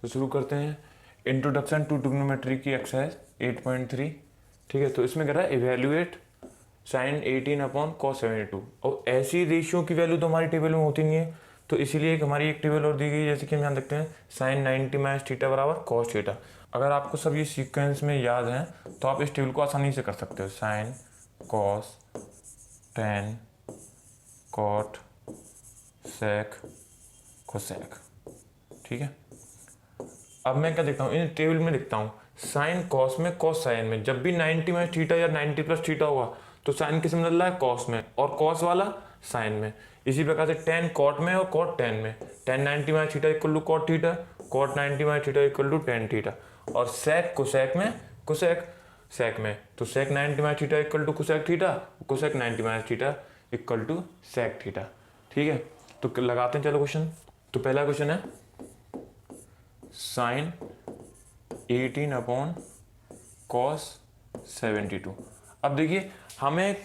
तो शुरू करते हैं। इंट्रोडक्शन टू ट्रिग्नोमेट्री की एक्सरसाइज 8.3। ठीक है, तो इसमें कह रहा है इवेल्युएट साइन 18/cos72। और ऐसी रेशियो की वैल्यू तो हमारी टेबल में होती नहीं है, तो इसीलिए हमारी एक टेबल और दी गई, जैसे कि हम यहाँ देखते हैं साइन 90 माइनस थीटा बराबर कॉस थीटा। अगर आपको सब ये सीक्वेंस में याद है तो आप इस टेबल को आसानी से कर सकते हो। Sine cos tan cot sec cosec. ठीक है, अब मैं क्या देखता हूँ, इन टेबल में देखता हूँ साइन कॉस में, कॉस साइन में। जब भी 90 माइनस थीटा या 90 प्लस थीटा होगा तो साइन किस में बदल रहा है, कॉस में, और कॉस वाला साइन में। इसी प्रकार से टेन कॉट में और कॉट टेन में। Tan 90 minus theta equal to cot theta, cot 90 minus theta equal to tan theta. और सेक कोसेक में, कोसेक सेक में, तो sec 90 minus theta equal to cosec theta, cosec 90 minus theta equal to sec theta. ठीक है, तो लगाते हैं चलो क्वेश्चन। तो पहला क्वेश्चन है साइन 18/cos72। अब देखिए हमें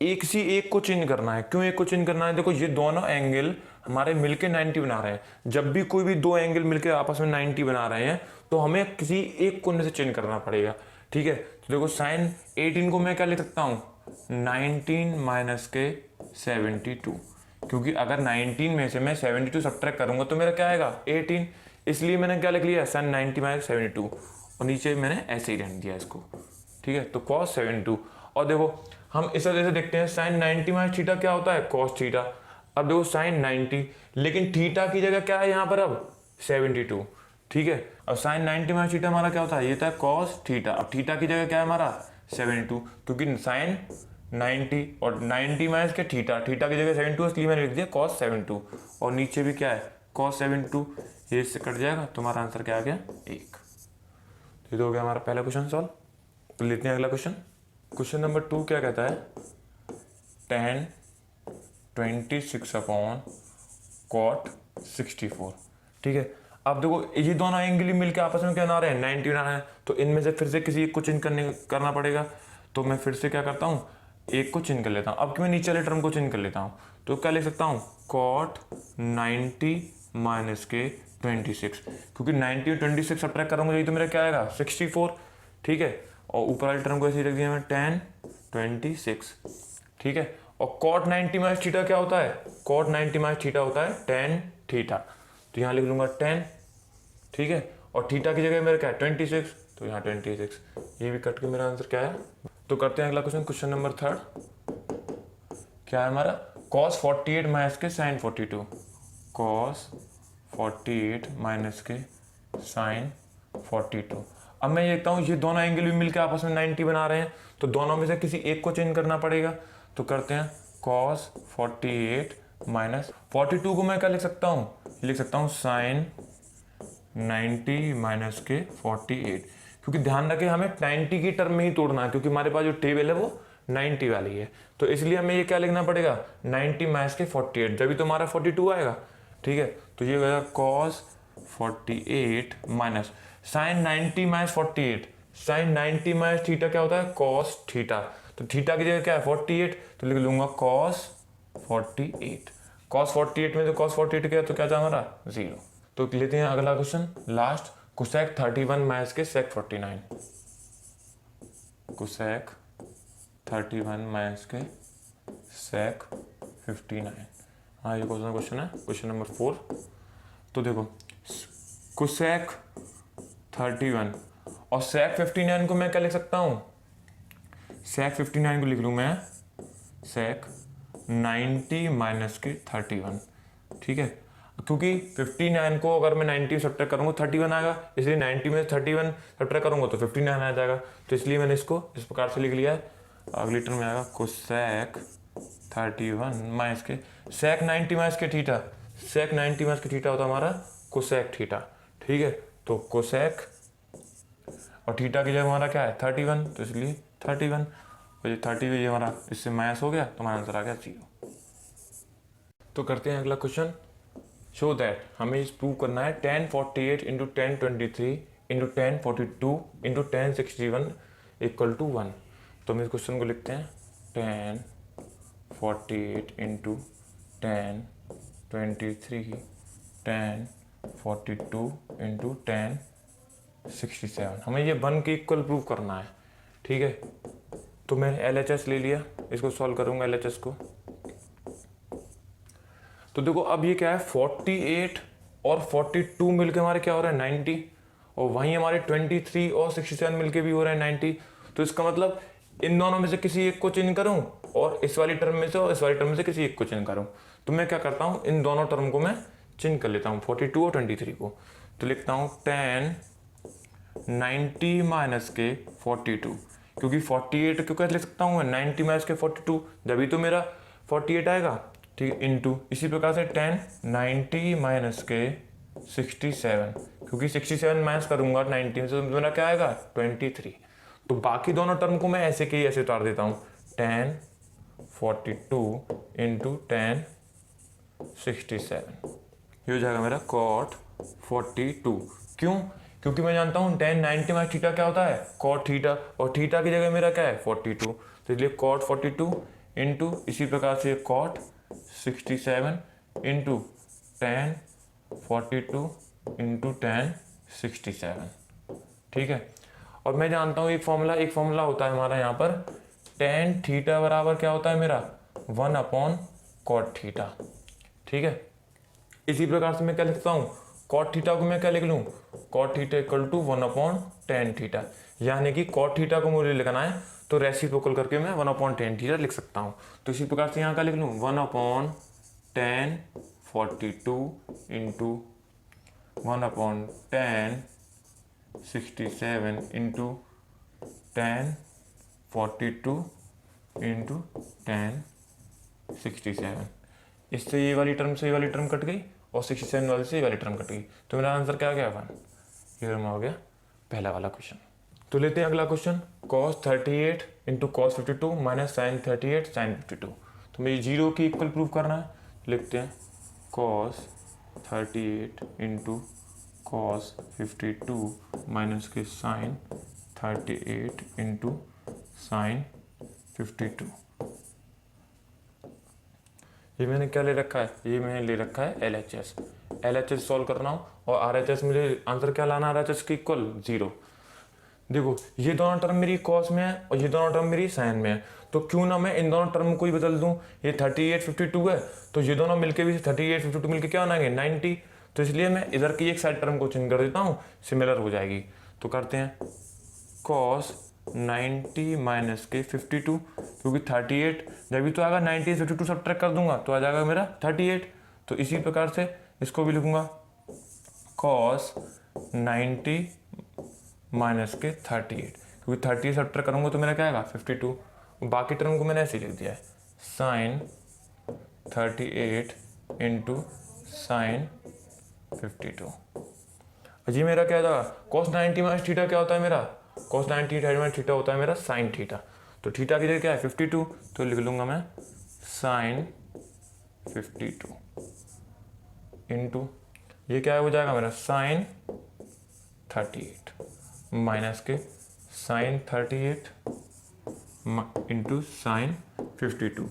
एक सी एक को चेंज करना है। क्यों एक को चेंज करना है? देखो ये दोनों एंगल हमारे मिलके 90 बना रहे हैं। जब भी कोई भी दो एंगल मिलके आपस में 90 बना रहे हैं तो हमें किसी एक कोने से चेंज करना पड़ेगा। ठीक है, तो देखो साइन 18 को मैं क्या लिख सकता हूँ, 19 माइनस के 72। क्योंकि अगर 19 में से मैं 72 सब्ट्रैक्ट करूंगा तो मेरा क्या आएगा, 18। इसलिए मैंने क्या लिख लिया, साइन 90 माइनस 72, और नीचे मैंने ऐसे ही रहने दिया इसको। ठीक है, तो cos 72। और देखो हम इस वजह से देखते हैं साइन 90 माइनस थीटा क्या होता है, cos थीटा। अब देखो साइन 90, लेकिन थीटा की जगह क्या है यहाँ पर अब 72। ठीक है, और साइन 90 माइनस थीटा हमारा क्या होता है, ये था cos थीटा। अब थीटा की जगह क्या है हमारा 72, क्योंकि साइन 90 और 90 माइनस के थीटा, थीटा की जगह 72, इसलिए मैंने लिख दिया cos 72। और नीचे भी क्या है cos 72, ये इससे कट जाएगा, तुम्हारा आंसर क्या आ गया, 1। तो ये हो गया हमारा पहला क्वेश्चन सॉल्व। तो लेते हैं अगला क्वेश्चन। क्वेश्चन नंबर 2 क्या कहता है, tan 26/cot 64। ठीक है, अब देखो ये दोनों एंगल ही मिलकर आपस में क्या बना रहे हैं, 90 बना रहे हैं। तो इनमें से फिर से किसी एक को चेंज करना पड़ेगा। तो मैं फिर से क्या करता हूँ, एक को चेंज कर लेता हूँ। अब कि मैं नीचे वाले टर्म को चेंज कर लेता हूँ, तो क्या लिख सकता हूँ, cot 90 माइनस के 26, क्योंकि 90 और 26 सब्ट्रैक्ट करूँगा यही तो मेरा क्या आएगा, 64। ठीक है, और ऊपर वाले टर्म को ऐसे ही रख दिया मैं, tan 26। ठीक है, और cot 90 माइनस थीटा क्या होता है, cot 90 माइनस थीटा होता है tan थीटा। तो यहाँ लिख लूंगा 10। ठीक है, और थीटा की जगह मेरा क्या है 26, तो यहाँ 26। ये भी कट के मेरा आंसर क्या है। तो करते हैं अगला क्वेश्चन, क्वेश्चन नंबर 3 क्या है हमारा, cos 48 माइनस के sin 42, cos 48 माइनस के sin 42। अब मैं ये देखता हूँ ये दोनों एंगल भी मिलकर आपस में 90 बना रहे हैं, तो दोनों में से किसी एक को चेंज करना पड़ेगा। तो करते हैं cos 48 माइनस 42 को मैं क्या लिख सकता हूँ, लिख सकता हूँ sin 90 माइनस के 48, क्योंकि ध्यान रखें हमें 90 की टर्म में ही तोड़ना है, क्योंकि हमारे पास जो टेबल है वो 90 वाली है। तो इसलिए हमें ये क्या लिखना पड़ेगा, 90 माइनस के 48, जब भी तो हमारा 42 आएगा। ठीक है, तो ये हो जाएगा cos 48 minus sine 90 minus 48, sine 90 minus theta क्या होता है, cos थीटा। तो थीटा की जगह क्या है 48, तो लिख लूंगा cos 48। cos 48 में तो cos 48 क्या, तो क्या था हमारा 0। तो लेते हैं अगला क्वेश्चन लास्ट, कोसेक 31 माइनस के सेक 49, कोसेक 31 माइनस के सेक 59। हाँ ये क्वेश्चन है, क्वेश्चन नंबर 4। तो देखो कोसेक 31 और सेक 59 को मैं क्या लिख सकता हूँ, सेक 59 को लिख लूँ मैं सेक 90 माइनस के 31। ठीक है, क्योंकि 59 को अगर मैं 90 सब्ट्रैक्ट करूंगा 31 आएगा, इसलिए 90 में 31 सब्ट्रैक्ट करूंगा तो 59 आ जाएगा। तो इसलिए मैंने इसको इस प्रकार से लिख लिया है। अगली टर्म में आएगा कोसेक 31 माइनस के सेक 90 माइनस के थीटा, सेक 90 माइनस के थीटा होता है हमारा कोसेक थीटा। ठीक है, तो कोसेक और थीटा की जगह हमारा क्या है 31, तो इसलिए 31, और ये 30 ये हमारा इससे माइनस हो गया, तो हमारा आंसर आ गया 0। तो करते हैं अगला क्वेश्चन। शो दैट, हमें इस प्रूव करना है tan 48 into tan 23 into tan 42 into tan 61 equal to 1। तो हम इस क्वेश्चन को लिखते हैं tan 48 into tan 23 tan 42 into 10 67। हमें ये 1 के इक्वल प्रूव करना है, ठीक है। तो मैंने LHS ले लिया, इसको सॉल्व करूंगा LHS को। तो देखो अब ये क्या है, 48 और 42 मिलके हमारे क्या हो रहा है 90, और वहीं हमारे 23 और 67 मिलके भी हो रहा है 90। तो इसका मतलब इन दोनों में से किसी एक को चेंज करूं, और इस वाली टर्म में से और इस वाली टर्म में से किसी एक को चेंज करूं। तो मैं क्या करता हूं, इन दोनों टर्म को मैं चेंज कर लेता हूं, 42 और 23 को। तो लिखता हूं 10 90 माइनस के 42, क्योंकि 48 क्यों कैसे लिख सकता हूँ मैं, 90 माइनस के 42, जब तो मेरा 48 आएगा, ठीक है, इंटू इसी प्रकार से 10 90 माइनस के 67, क्योंकि 67 माइनस करूंगा 90 में से तो मेरा क्या आएगा 23। तो बाकी दोनों टर्म को मैं ऐसे के ही ऐसे उतार देता हूँ, 10 42 इंटू 10 67, ये हो जाएगा मेरा cot 42। क्यों, क्योंकि मैं जानता हूँ 10 90 माइनस थीटा क्या होता है cot थीटा, और थीटा की जगह मेरा क्या है 42, तो इसलिए cot 42 इंटू इसी प्रकार से cot 67 इंटू 10 42 इंटू 10 67, ठीक है। और मैं जानता हूँ एक फॉर्मूला होता है हमारा यहाँ पर, tan थीटा बराबर क्या होता है मेरा 1 अपॉन cot थीटा, ठीक है। इसी प्रकार से मैं क्या लिखता हूँ, cot थीटा को मैं क्या लिख लूँ, cot theta equal to 1 upon tan theta, यानी कि cot थीटा को मुझे लिखना है तो रेसिप्रोकल करके मैं 1 अपॉन tan थीटा लिख सकता हूँ। तो इसी प्रकार से यहाँ का लिख लूँ 1 upon tan 42 into 1 upon tan 67 into tan 42 into tan 67। इससे ये वाली टर्म से ये वाली टर्म कट गई, और 67 वाले से ये वाली टर्म कट गई, तो मेरा आंसर क्या आ गया 1। ये हो गया पहला वाला क्वेश्चन। तो लेते हैं अगला question, cos 38 into cos 52 minus sine 38 sine 52। तो मुझे जीरो की इक्वल प्रूव करना है, लिखते हैं cos 38 इंटू cos 52 माइनस के साइन 38 इंटू साइन 52। ये मैंने क्या ले रखा है, ये मैंने ले रखा है LHS सॉल्व कर रहा हूँ, और RHS मुझे आंसर क्या लाना है RHS की इक्वल 0। देखो ये दोनों टर्म मेरी कॉस में है और ये दोनों टर्म मेरी साइन में है, तो क्यों ना मैं इन दोनों टर्म को ही बदल दूं। ये 38 52 है, तो ये दोनों मिलके भी 38 52 मिलके क्या बनाएंगे 90, तो इसलिए मैं इधर की एक साइड टर्म को चेंज कर देता हूँ, सिमिलर हो जाएगी। तो करते हैं cos 90 माइनस के 52, क्योंकि 38 जब भी तो आएगा 90 52 सब्ट्रैक्ट कर दूंगा तो आ जाएगा मेरा 38। तो इसी प्रकार से इसको भी लिखूंगा cos 90 माइनस के 38, क्योंकि 38 सब्ट्रैक्ट करूंगा तो मेरा क्या आएगा 52। बाकी टर्म को मैंने ऐसे लिख दिया है साइन 38 इंटू साइन 52। जी मेरा क्या था cos 90 माइनस थीटा क्या होता है मेरा, cos 90 माइनस थीटा होता है मेरा साइन थीटा। तो थीटा की जगह क्या है 52, तो लिख लूंगा मैं साइन 52 इंटू ये क्या हो जाएगा मेरा साइन 38 माइनस के साइन 38 इंटू साइन 52।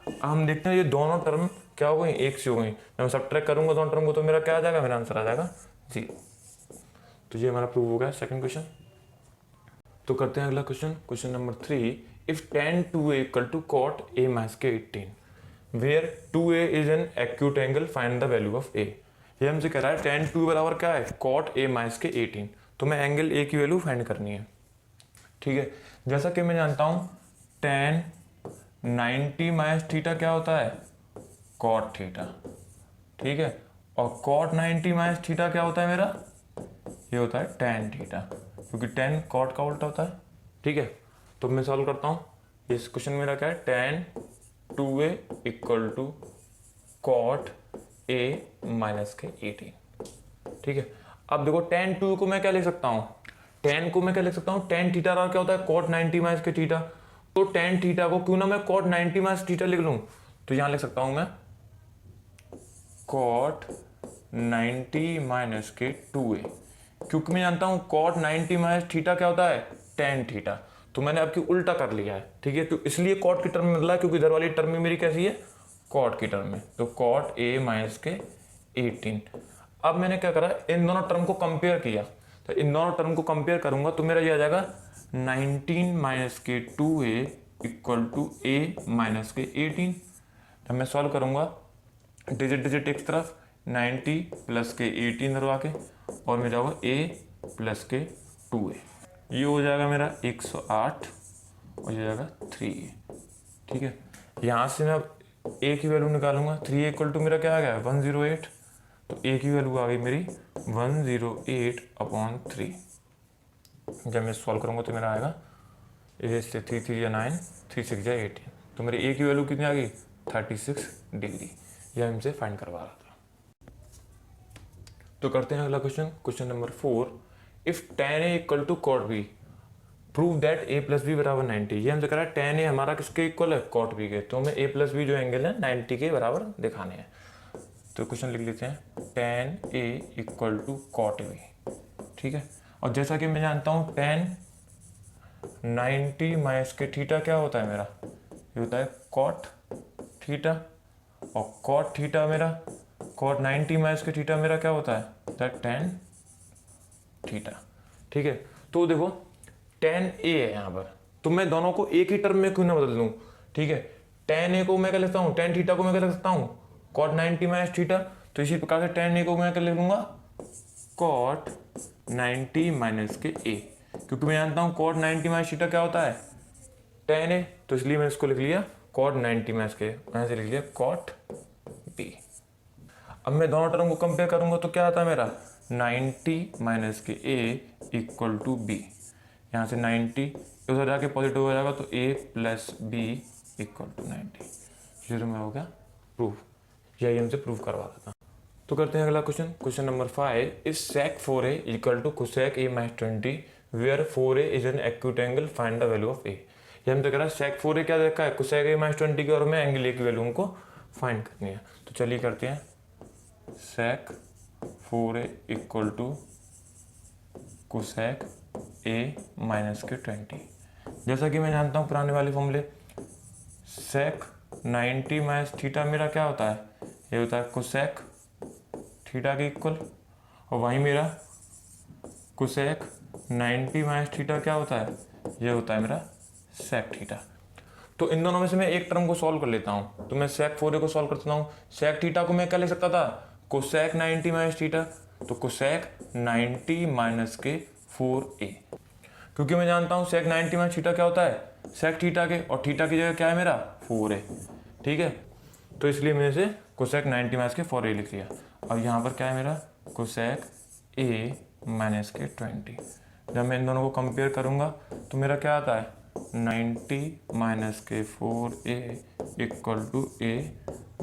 अब हम देखते हैं ये दोनों टर्म क्या हो गई, एक से हो गई। मैं सब्ट्रैक्ट करूंगा दोनों टर्म को तो मेरा क्या आ जाएगा, मेरा आंसर आ जाएगा 0। तो ये हमारा प्रूव हो गया सेकंड क्वेश्चन। तो करते हैं अगला question number 3। If tan 2a equal to cot a minus के 18 where 2a is an acute angle, find the value of a। ये हमसे कह रहा है tan 2 बराबर क्या है cot a माइनस के 18, तो मैं एंगल a की वैल्यू फाइंड करनी है, ठीक है। जैसा कि मैं जानता हूँ tan 90 माइनस थीटा क्या होता है cot थीटा, ठीक है, और cot 90 माइनस थीटा क्या होता है मेरा, ये होता है tan थीटा, क्योंकि tan cot का उल्टा होता है, ठीक है। तो मैं सॉल्व करता हूँ, इस क्वेश्चन मेरा क्या है tan 2a equal to cot a minus के 18, ठीक है। अब देखो tan 2 को मैं क्या लिख सकता हूँ, tan को मैं क्या लिख सकता हूँ, tan थीटा क्या होता है cot 90 माइनस के थीटा, तो tan थीटा को क्यों ना मैं cot 90 माइनस थीटा लिख लूँ, तो यहाँ लिख सकता हूँ मैं cot 90 माइनस के 2a, क्योंकि मैं जानता हूँ cot 90 माइनस थीटा क्या होता है tan थीटा, तो मैंने आपकी उल्टा कर लिया है, ठीक है। तो इसलिए cot की टर्म में बदला, क्योंकि इधर वाली टर्म में मेरी कैसी है cot की टर्म में, तो cot a माइनस के 18। अब मैंने क्या करा, इन दोनों टर्म को कंपेयर किया, तो इन दोनों टर्म को कंपेयर करूंगा तो मेरा ये आ जाएगा 19 माइनस के 2a equal to a minus के 18। जब मैं सॉल्व करूंगा डिजिट डिजिट एक तरफ 90 प्लस के 18 धरवा के और मेरा होगा a प्लस के 2a, ये हो जाएगा मेरा 108 और ये जाएगा 3a। ठीक है, यहाँ से मैं अब a की वैल्यू निकालूंगा, 3a इक्वल टू मेरा क्या आ गया 108, तो a की वैल्यू आ गई मेरी 108/3। जब मैं सॉल्व करूंगा तो मेरा आएगा ए से 3 3 या 9, 3 6 या 18, तो मेरे a की वैल्यू कितनी आ गई 36 डिग्री। यह हमसे फाइंड करवा रहा था। तो करते हैं अगला question, question number 4। If tan a equal to cot b prove that a plus B बराबर 90। ये हमसे कह रहा है tan a हमारा किसके इक्वल है, cot b के, तो हमें a प्लस बी जो एंगल है 90 के बराबर दिखाने हैं। तो क्वेश्चन लिख लेते हैं tan a equal to cot b। ठीक है, और जैसा कि मैं जानता हूँ tan 90 माइनस के थीटा क्या होता है मेरा, ये होता है cot थीटा, और cot थीटा मेरा cot 90 माइनस के थीटा मेरा क्या होता है tan थीटा। ठीक है, तो देखो tan a है यहाँ पर, तो मैं दोनों को एक ही टर्म में क्यों ना बदल दूं। ठीक है, tan a को मैं क्या लिखता हूँ, tan थीटा को मैं क्या लिख सकता हूँ cot 90 माइनस थीटा, तो इसी प्रकार से tan a को मैं क्या लिख लूंगा cot 90 माइनस के a, क्योंकि मैं जानता हूँ cot 90 माइनस थीटा क्या होता है tan a, तो इसलिए मैंने इसको लिख लिया cot 90 माइनस के, यहाँ से लिख लिया cot b। अब मैं दोनों टर्म को कंपेयर करूंगा तो क्या आता है मेरा 90 माइनस के a इक्वल टू b, यहाँ से 90 उधर जाके पॉजिटिव हो जाएगा तो a plus B equal to 90। Zero में हो गया प्रूफ, यही हमसे प्रूव करवा रहा था। तो करते हैं अगला question, question number 5। Is sec 4a equal to cosec a minus 20 where 4a is an acute angle, find the value of a। ये हमसे कह रहा है sec 4a क्या देखा है cosec a माइनस 20 की, और हमें एंगल a की वैल्यू उनको फाइंड करनी है। तो चलिए करते हैं sec 4a equal to cosec a minus के 20। जैसा कि मैं जानता हूँ पुराने वाले फॉर्मूले, sec 90 माइनस थीटा मेरा क्या होता है, ये होता है cosec थीटा के इक्वल, और वहीं मेरा cosec 90 माइनस थीटा क्या होता है, ये होता है मेरा sec थीटा। तो इन दोनों में से मैं एक टर्म को सॉल्व कर लेता हूँ, तो मैं sec 4a को सॉल्व करता हूँ। sec थीटा को मैं क्या लिख सकता था cosec 90 माइनस थीटा, तो cosec 90 माइनस के 4a, क्योंकि मैं जानता हूँ sec 90 माइनस थीटा क्या होता है sec थीटा के, और थीटा की जगह क्या है मेरा 4a। ठीक है, तो इसलिए मैंने इसे cosec 90 माइनस के 4a लिख लिया। अब यहाँ पर क्या है मेरा cosec a माइनस के 20। जब मैं इन दोनों को कंपेयर करूँगा तो मेरा क्या आता है 90 माइनस के 4a equal to a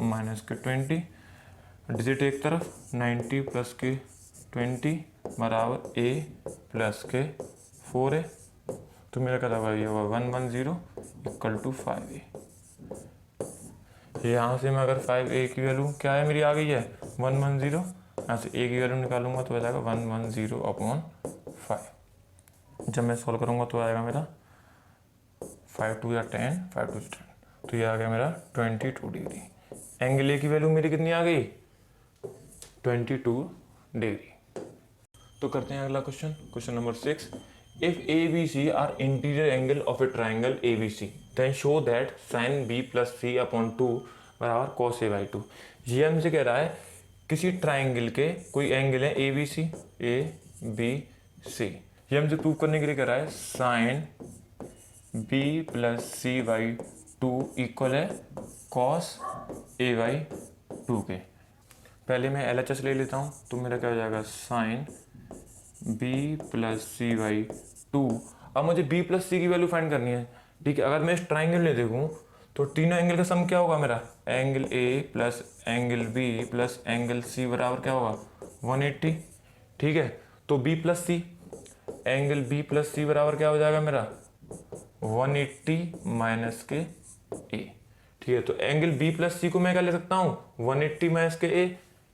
minus के 20, डिजिट एक तरफ 90 प्लस के 20 बराबर a प्लस के 4a, तो मेरा क्या था ये होगा 110 इक्वल टू 5a। यहाँ से मैं अगर 5a की वैल्यू क्या है मेरी आ गई है 110, यहाँ से a की वैल्यू निकालूंगा तो आएगा 110/5। जब मैं सॉल्व करूँगा तो आएगा मेरा 5 2 या 10, 5 2 10, तो ये आ गया मेरा 22 डिग्री। एंगल a की वैल्यू मेरी कितनी आ गई 22 डिग्री। तो करते हैं अगला question, question number 6। If A B C are interior angle of a triangle A B C then show that sine B plus C upon 2 बराबर cos a बाई 2। ये हमसे कह रहा है किसी ट्राइंगल के कोई एंगल है ए बी सी, ये हमसे प्रूव करने के लिए कह रहा है sine B plus C by 2 equal है cos a बाई 2 के। पहले मैं LHS ले लेता हूँ, तो मेरा क्या हो जाएगा sine b plus C by 2। अब मुझे b प्लस सी की वैल्यू फाइंड करनी है। ठीक है, अगर मैं इस ट्राइंगल में देखूँ तो तीनों एंगल का सम क्या होगा मेरा angle a plus angle b plus angle c बराबर क्या होगा 180। ठीक है, तो b plus C angle b plus C बराबर क्या हो जाएगा मेरा 180 माइनस के a। ठीक है, तो एंगल b प्लस सी को मैं क्या ले सकता हूँ 180 माइनस के a।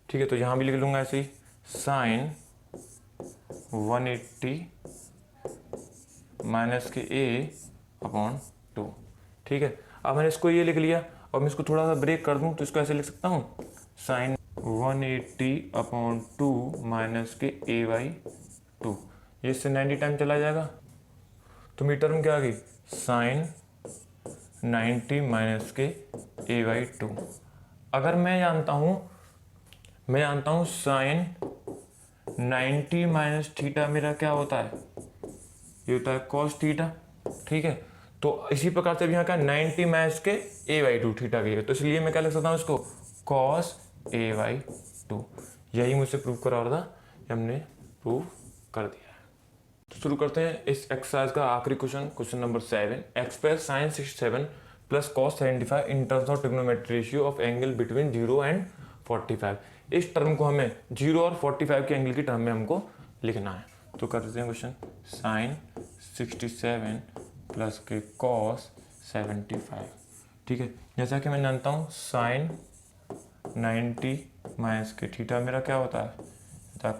ठीक है, तो यहाँ भी लिख लूँगा ऐसे ही साइन 180 माइनस के a अपॉन 2। ठीक है, अब मैंने इसको ये लिख लिया और मैं इसको थोड़ा सा ब्रेक कर दूँ तो इसको ऐसे लिख सकता हूँ साइन 180/2 माइनस के a/2, ये इससे 90 टाइम चला जाएगा, तो मेरी टर्म क्या आ गई, साइन 90 माइनस के a/2। अगर मैं जानता हूँ साइन 90 माइनस थीटा मेरा क्या होता है, ये होता है कॉस थीटा, ठीक है। तो इसी प्रकार से भी यहाँ का 90 माइनस के a/2 थीटा की है, तो इसलिए मैं क्या लिख सकता हूँ इसको, कॉस a/2। यही मुझसे प्रूव करा रहा था, हमने प्रूव कर दिया है। तो शुरू करते हैं इस एक्सरसाइज का आखिरी question number 7। Express sine 67 plus cos 75 in terms of trigonometric ratio of angle between 0 and 45। इस टर्म को हमें 0 और 45 के एंगल की टर्म में हमको लिखना है। तो कर देते हैं क्वेश्चन, साइन 67 प्लस के कॉस 75, ठीक है। जैसा कि मैं जानता हूँ साइन 90 माइनस के थीटा मेरा क्या होता है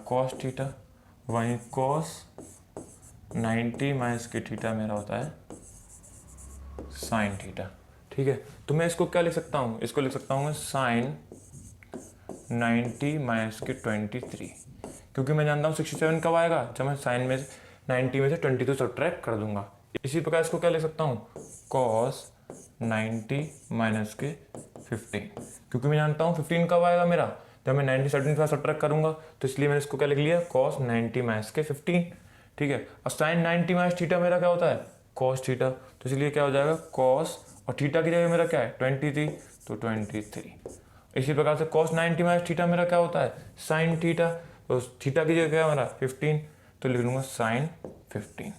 कॉस थीटा, वहीं कॉस 90 माइनस के थीटा मेरा होता है साइन थीटा, ठीक है। तो मैं इसको क्या लिख सकता हूँ, इसको लिख सकता हूँ साइन 90 माइनस के 23, क्योंकि मैं जानता हूँ 67 कब आएगा, जब मैं साइन में 90 में से 22 सब्ट्रैक्ट कर दूंगा। इसी प्रकार इसको क्या लिख सकता हूँ, कॉस 90 माइनस के 15, क्योंकि मैं जानता हूँ 15 कब आएगा मेरा, जब मैं 90 75 सब्ट्रैक्ट करूंगा, तो इसलिए मैंने इसको क्या लिख लिया, कॉस 90 माइनस के 15, ठीक है। और साइन 90 माइनस थीटा मेरा क्या होता है, कॉस थीटा, तो इसलिए क्या हो जाएगा कॉस, और थीटा की जगह मेरा क्या है 23, तो 23। इसी प्रकार से cos 90 माइनस थीटा मेरा क्या होता है, साइन थीटा, तो थीटा की जगह क्या है मेरा 15, तो लिख लूंगा साइन 15।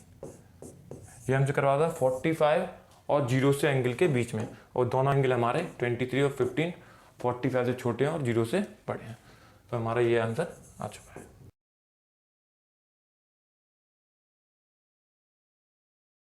ये हमसे करवा था 45 और 0 से एंगल के बीच में, और दोनों एंगल हमारे 23 और 15 45 से छोटे हैं और 0 से बड़े हैं, तो हमारा ये आंसर आ चुका है।